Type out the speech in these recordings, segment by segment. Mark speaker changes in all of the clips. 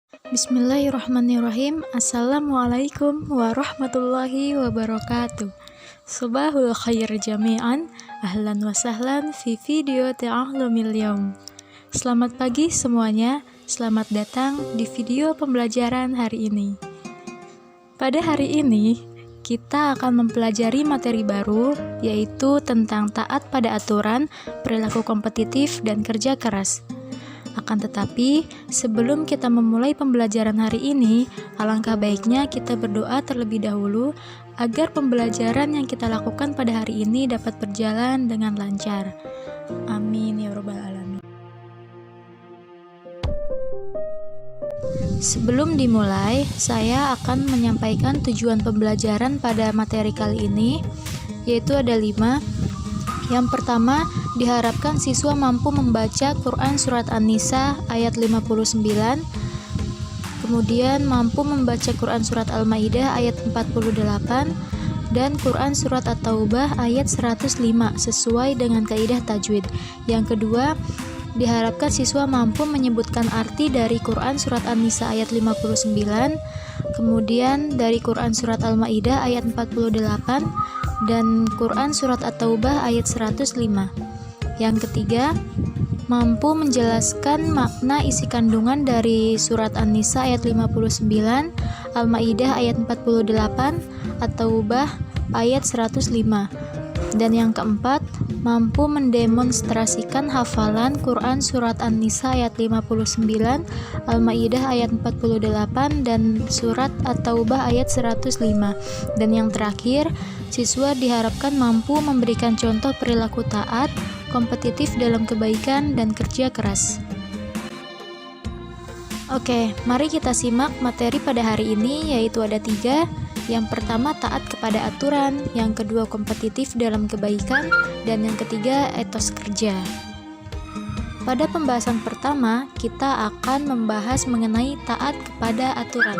Speaker 1: Bismillahirrahmanirrahim. Assalamualaikum warahmatullahi wabarakatuh. Subahul khair jami'an. Ahlan wa sahlan fi video ta'allumil yaum. Selamat pagi semuanya. Selamat datang di video pembelajaran hari ini. Pada hari ini, kita akan mempelajari materi baru, yaitu tentang taat pada aturan, perilaku kompetitif, dan kerja keras. Akan tetapi, sebelum kita memulai pembelajaran hari ini, alangkah baiknya kita berdoa terlebih dahulu agar pembelajaran yang kita lakukan pada hari ini dapat berjalan dengan lancar. Amin ya rabbal alamin. Sebelum dimulai, saya akan menyampaikan tujuan pembelajaran pada materi kali ini, yaitu ada 5. Yang pertama, diharapkan siswa mampu membaca Quran Surat An-Nisa ayat 59, kemudian mampu membaca Quran Surat Al-Maidah ayat 48, dan Quran Surat At-Taubah ayat 105 sesuai dengan kaidah tajwid. Yang kedua, diharapkan siswa mampu menyebutkan arti dari Quran Surat An-Nisa ayat 59, kemudian dari Quran Surat Al-Maidah ayat 48, dan Quran Surat At-Taubah ayat 105. Yang ketiga, mampu menjelaskan makna isi kandungan dari Surat An-Nisa ayat 59, Al-Maidah ayat 48, At-Taubah ayat 105. Dan yang keempat, mampu mendemonstrasikan hafalan Quran Surat An-Nisa ayat 59, Al-Maidah ayat 48, dan Surat At-Taubah ayat 105. Dan yang terakhir, siswa diharapkan mampu memberikan contoh perilaku taat, kompetitif dalam kebaikan, dan kerja keras. Oke, mari kita simak materi pada hari ini, yaitu ada 3. Yang pertama, taat kepada aturan. Yang kedua, kompetitif dalam kebaikan. Dan yang ketiga, etos kerja. Pada pembahasan pertama, kita akan membahas mengenai taat kepada aturan.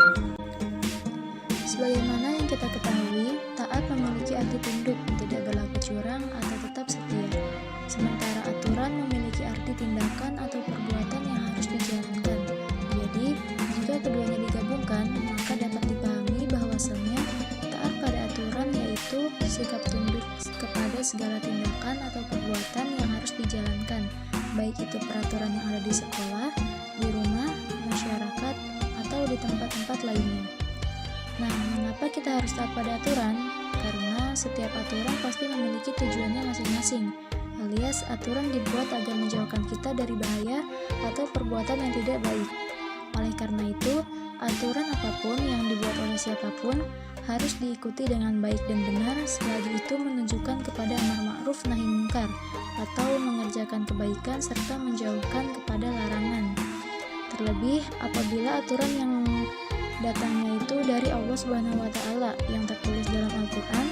Speaker 1: Sebagaimana yang kita ketahui, taat memiliki arti tunduk, tidak berlaku curang, atau tetap setia. Sementara aturan memiliki arti tindakan atau perbuatan yang harus dijalankan. Jadi, jika keduanya digabungkan, maka dapat dipahami bahwasannya taat pada aturan yaitu sikap tunduk kepada segala tindakan atau perbuatan yang harus dijalankan, baik itu peraturan yang ada di sekolah, di rumah, masyarakat, atau di tempat-tempat lainnya. Nah, mengapa kita harus taat pada aturan? Karena setiap aturan pasti memiliki tujuannya masing-masing, alias aturan dibuat agar menjauhkan kita dari bahaya atau perbuatan yang tidak baik. Oleh karena itu, aturan apapun yang dibuat oleh siapapun harus diikuti dengan baik dan benar selagi itu menunjukkan kepada amar ma'ruf nahi munkar atau mengerjakan kebaikan serta menjauhkan kepada larangan. Terlebih apabila aturan yang datangnya itu dari Allah Subhanahu wa taala yang tertulis dalam Al-Qur'an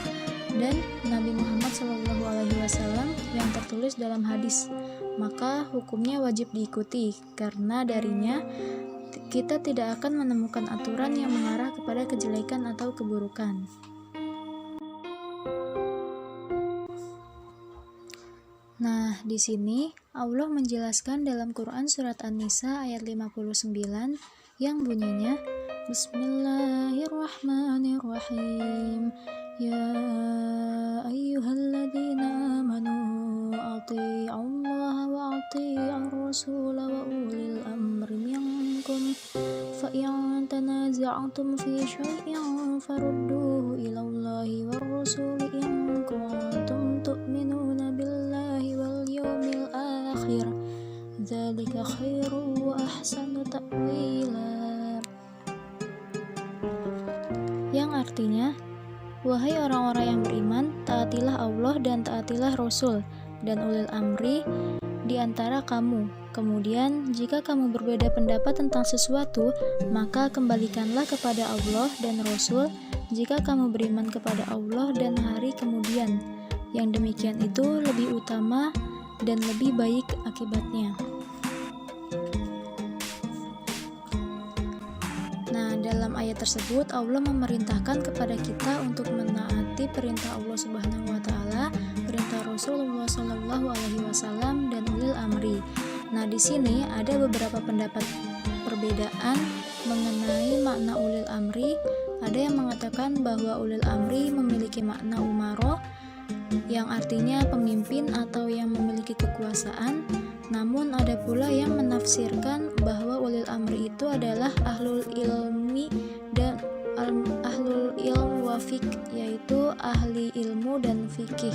Speaker 1: dan Nabi Muhammad SAW yang tertulis dalam hadis, maka hukumnya wajib diikuti karena darinya kita tidak akan menemukan aturan yang mengarah kepada kejelekan atau keburukan. Nah, di sini Allah menjelaskan dalam Quran Surat An-Nisa ayat 59 yang bunyinya, Bismillahirrahmanirrahim. Ya ayyuhalladzina amanu ati'ullaha wa ati'ur rasula wa ulil amri minkum fa in tanaza'tum fi syai'in farudduhu ila Allahi war rasuli in kuntum tu'minuna billahi wal yawmil akhir dzalika khairu wa ahsanu ta'wila. Yang artinya, wahai orang-orang yang beriman, taatilah Allah dan taatilah Rasul dan ulil amri di antara kamu. Kemudian, jika kamu berbeda pendapat tentang sesuatu, maka kembalikanlah kepada Allah dan Rasul jika kamu beriman kepada Allah dan hari kemudian. Yang demikian itu lebih utama dan lebih baik akibatnya. Nah, dalam ayat tersebut Allah memerintahkan kepada kita untuk menaati perintah Allah Subhanahu wa taala, perintah Rasulullah SAW dan ulil amri. Nah, di sini ada beberapa pendapat perbedaan mengenai makna ulil amri, ada yang mengatakan bahwa ulil amri memiliki makna umaro, yang artinya pemimpin atau yang memiliki kekuasaan. Namun ada pula yang menafsirkan bahwa ulil amri itu adalah ahlul ilmi dan ahlul ilm wa fiqh, yaitu ahli ilmu dan fikih.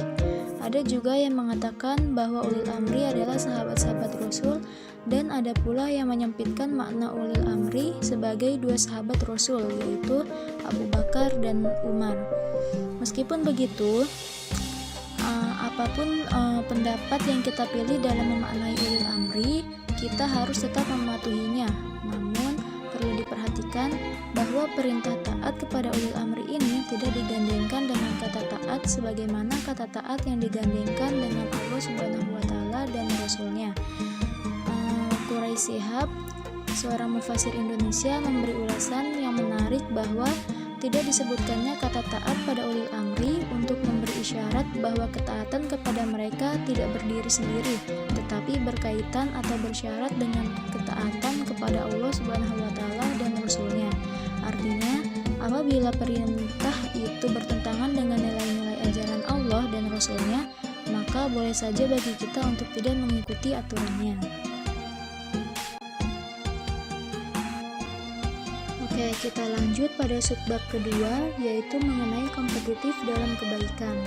Speaker 1: Ada juga yang mengatakan bahwa ulil amri adalah sahabat-sahabat Rasul, dan ada pula yang menyempitkan makna ulil amri sebagai dua sahabat Rasul, yaitu Abu Bakar dan Umar. Meskipun begitu, apapun pendapat yang kita pilih dalam memaknai ulil amri, kita harus tetap mematuhinya. Namun perlu diperhatikan bahwa perintah taat kepada ulil amri ini tidak digandengkan dengan kata taat sebagaimana kata taat yang digandengkan dengan Allah Subhanahu wa taala dan Rasulnya. Quraisy Shihab, seorang mufasir Indonesia, memberi ulasan yang menarik bahwa tidak disebutkannya kata taat pada ulil amri untuk memberi isyarat bahwa ketaatan kepada mereka tidak berdiri sendiri, tetapi berkaitan atau bersyarat dengan ketaatan kepada Allah Subhanahu wa taala dan Rasulnya. Artinya, apabila perintah itu bertentangan dengan nilai-nilai ajaran Allah dan Rasulnya, maka boleh saja bagi kita untuk tidak mengikuti aturannya. Oke, kita lanjut pada subbab kedua, yaitu mengenai kompetitif dalam kebaikan.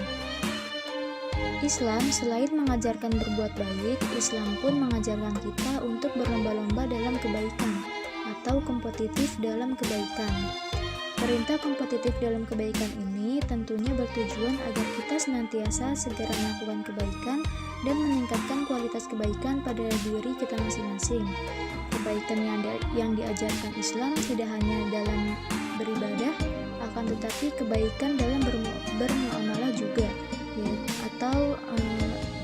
Speaker 1: Islam selain mengajarkan berbuat baik, Islam pun mengajarkan kita untuk berlomba-lomba dalam kebaikan atau kompetitif dalam kebaikan. Perintah kompetitif dalam kebaikan ini tentunya bertujuan agar kita senantiasa segera melakukan kebaikan dan meningkatkan kualitas kebaikan pada diri kita masing-masing. Kebaikan yang diajarkan Islam tidak hanya dalam beribadah, akan tetapi kebaikan dalam bermuamalah juga, ya, atau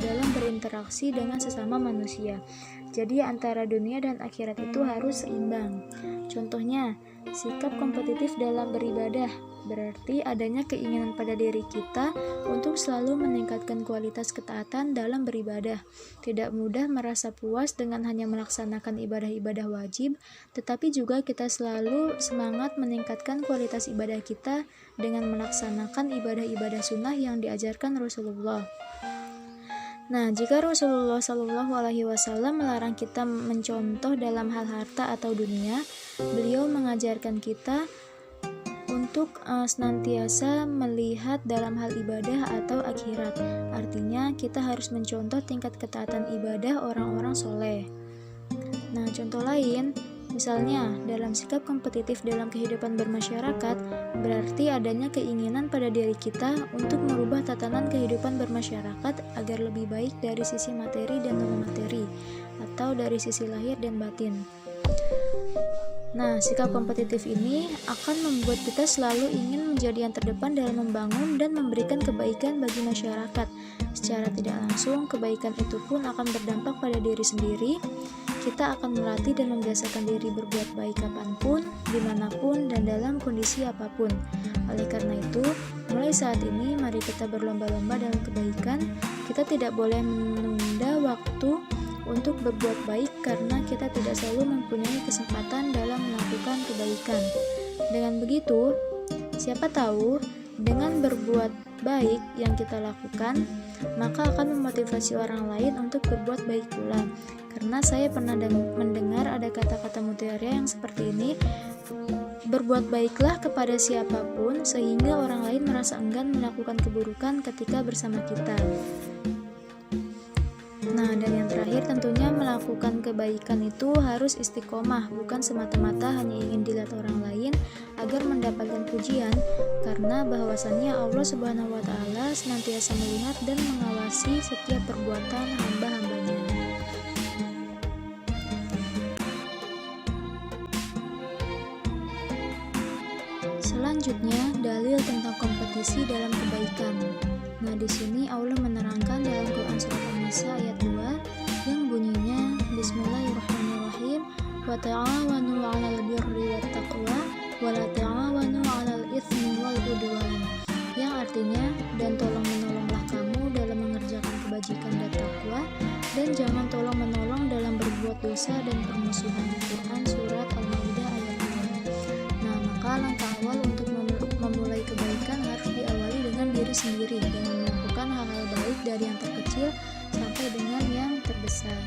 Speaker 1: dalam berinteraksi dengan sesama manusia. Jadi antara dunia dan akhirat itu harus seimbang. Contohnya, sikap kompetitif dalam beribadah berarti adanya keinginan pada diri kita untuk selalu meningkatkan kualitas ketaatan dalam beribadah. Tidak mudah merasa puas dengan hanya melaksanakan ibadah-ibadah wajib, tetapi juga kita selalu semangat meningkatkan kualitas ibadah kita dengan melaksanakan ibadah-ibadah sunnah yang diajarkan Rasulullah. Nah, jika Rasulullah SAW melarang kita mencontoh dalam hal harta atau dunia, beliau mengajarkan kita untuk senantiasa melihat dalam hal ibadah atau akhirat. Artinya, kita harus mencontoh tingkat ketaatan ibadah orang-orang soleh. Nah, contoh lain, misalnya dalam sikap kompetitif dalam kehidupan bermasyarakat, berarti adanya keinginan pada diri kita untuk merubah tatanan kehidupan bermasyarakat agar lebih baik dari sisi materi dan non-materi, atau dari sisi lahir dan batin. Nah, sikap kompetitif ini akan membuat kita selalu ingin menjadi yang terdepan dalam membangun dan memberikan kebaikan bagi masyarakat. Secara tidak langsung, kebaikan itu pun akan berdampak pada diri sendiri. Kita akan melatih dan membiasakan diri berbuat baik kapanpun, dimanapun, dan dalam kondisi apapun. Oleh karena itu, mulai saat ini mari kita berlomba-lomba dalam kebaikan. Kita tidak boleh menunda waktu untuk berbuat baik karena kita tidak selalu mempunyai kesempatan dalam melakukan kebaikan. Dengan begitu, siapa tahu dengan berbuat baik yang kita lakukan, maka akan memotivasi orang lain untuk berbuat baik pula. Karena saya pernah mendengar ada kata-kata mutiara yang seperti ini, berbuat baiklah kepada siapapun sehingga orang lain merasa enggan melakukan keburukan ketika bersama kita. Nah, dan yang terakhir tentunya melakukan kebaikan itu harus istiqomah, bukan semata-mata hanya ingin dilihat orang lain agar mendapatkan pujian, karena bahwasannya Allah Subhanahu wa taala senantiasa melihat dan mengawasi setiap perbuatan hamba-hambanya. Selanjutnya, dalil tentang kompetisi dalam kebaikan. Nah, di sini Allah menerangkan dalam Quran surat An-Nisa ayat 2 yang bunyinya Bismillahirrahmanirrahim, wa ta'awanu 'alal birri wat taqwa wa la ta'awanu 'alal itsmi wal 'udwan, yang artinya, dan tolong-menolonglah kamu dalam mengerjakan kebajikan dan takwa, dan jangan tolong-menolong dalam berbuat dosa dan permusuhan. Quran surat Al-Maidah ayat 2. diri sendiri dengan melakukan hal-hal baik dari yang terkecil sampai dengan yang terbesar.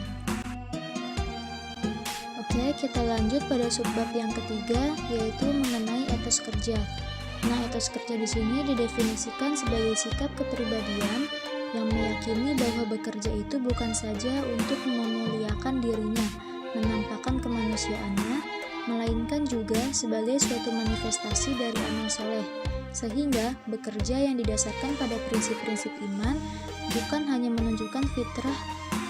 Speaker 1: Oke, kita lanjut pada subbab yang ketiga, yaitu mengenai etos kerja. Nah, etos kerja di sini didefinisikan sebagai sikap kepribadian yang meyakini bahwa bekerja itu bukan saja untuk memuliakan dirinya, menampakkan kemanusiaannya, melainkan juga sebagai suatu manifestasi dari amal soleh, sehingga bekerja yang didasarkan pada prinsip-prinsip iman bukan hanya menunjukkan fitrah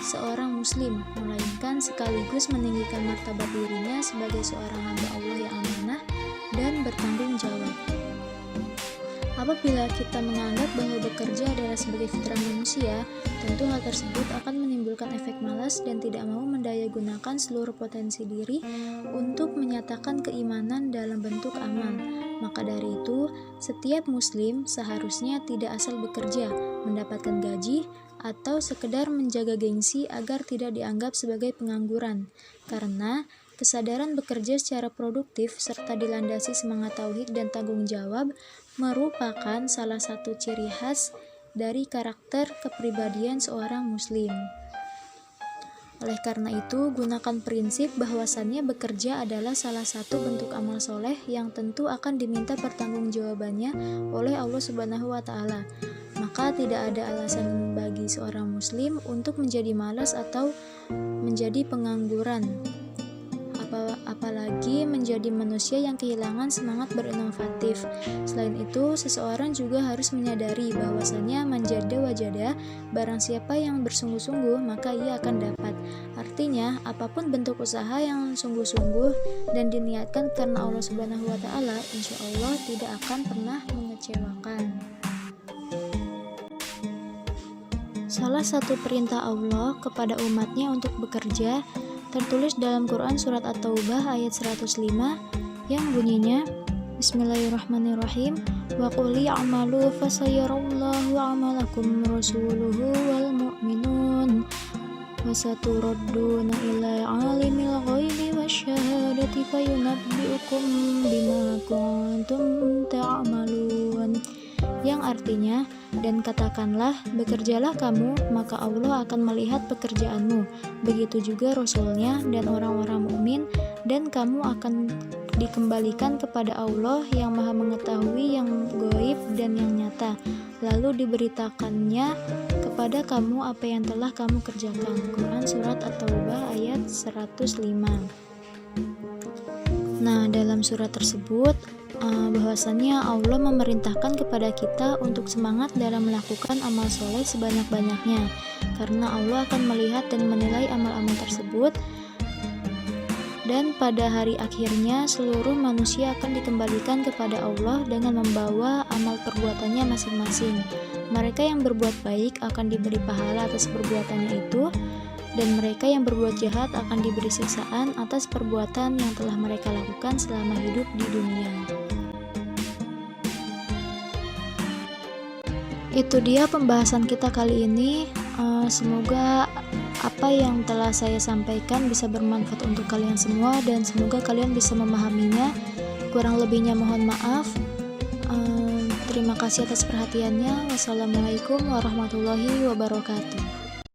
Speaker 1: seorang muslim, melainkan sekaligus meninggikan martabat dirinya sebagai seorang hamba Allah yang amanah dan bertanggung jawab. Apabila kita menganggap bahwa bekerja adalah sebagai fitrah manusia, tentu hal tersebut akan menimbulkan efek malas dan tidak mau mendayagunakan seluruh potensi diri untuk menyatakan keimanan dalam bentuk amal. Maka dari itu, setiap muslim seharusnya tidak asal bekerja, mendapatkan gaji, atau sekedar menjaga gengsi agar tidak dianggap sebagai pengangguran. Karena kesadaran bekerja secara produktif serta dilandasi semangat tauhid dan tanggung jawab merupakan salah satu ciri khas dari karakter kepribadian seorang muslim. Oleh karena itu, gunakan prinsip bahwasannya bekerja adalah salah satu bentuk amal soleh yang tentu akan diminta pertanggungjawabannya oleh Allah Subhanahu wa Ta'ala. Maka tidak ada alasan bagi seorang muslim untuk menjadi malas atau menjadi pengangguran, apalagi menjadi manusia yang kehilangan semangat berinovatif. Selain itu, seseorang juga harus menyadari bahwasannya manjada wajada, barang siapa yang bersungguh-sungguh maka ia akan dapat. Artinya, apapun bentuk usaha yang sungguh-sungguh dan diniatkan karena Allah Subhanahu wa Ta'ala, insya Allah tidak akan pernah mengecewakan. Salah satu perintah Allah kepada umatnya untuk bekerja tertulis dalam Quran surat At-Taubah ayat 105 yang bunyinya, Bismillahirrahmanirrahim, wa qul i'malu fasayarallahu 'amalakum rasuluhu wal mu'minun wa saturadduna ila 'alimil ghaibi wasyahadati fayunabbi'ukum bima kuntum ta'malun, yang artinya, dan katakanlah, bekerjalah kamu, maka Allah akan melihat pekerjaanmu, begitu juga Rasulnya dan orang-orang mukmin, dan kamu akan dikembalikan kepada Allah yang maha mengetahui yang gaib dan yang nyata, lalu diberitakannya kepada kamu apa yang telah kamu kerjakan. Quran surat At-Taubah ayat 105. Nah, dalam surat tersebut bahwasannya Allah memerintahkan kepada kita untuk semangat dalam melakukan amal soleh sebanyak-banyaknya, karena Allah akan melihat dan menilai amal-amal tersebut, dan pada hari akhirnya seluruh manusia akan dikembalikan kepada Allah dengan membawa amal perbuatannya masing-masing. Mereka yang berbuat baik akan diberi pahala atas perbuatannya itu, dan mereka yang berbuat jahat akan diberi siksaan atas perbuatan yang telah mereka lakukan selama hidup di dunia. Itu dia pembahasan kita kali ini. Semoga apa yang telah saya sampaikan bisa bermanfaat untuk kalian semua, dan semoga kalian bisa memahaminya. Kurang lebihnya mohon maaf. Terima kasih atas perhatiannya. Wassalamualaikum warahmatullahi wabarakatuh.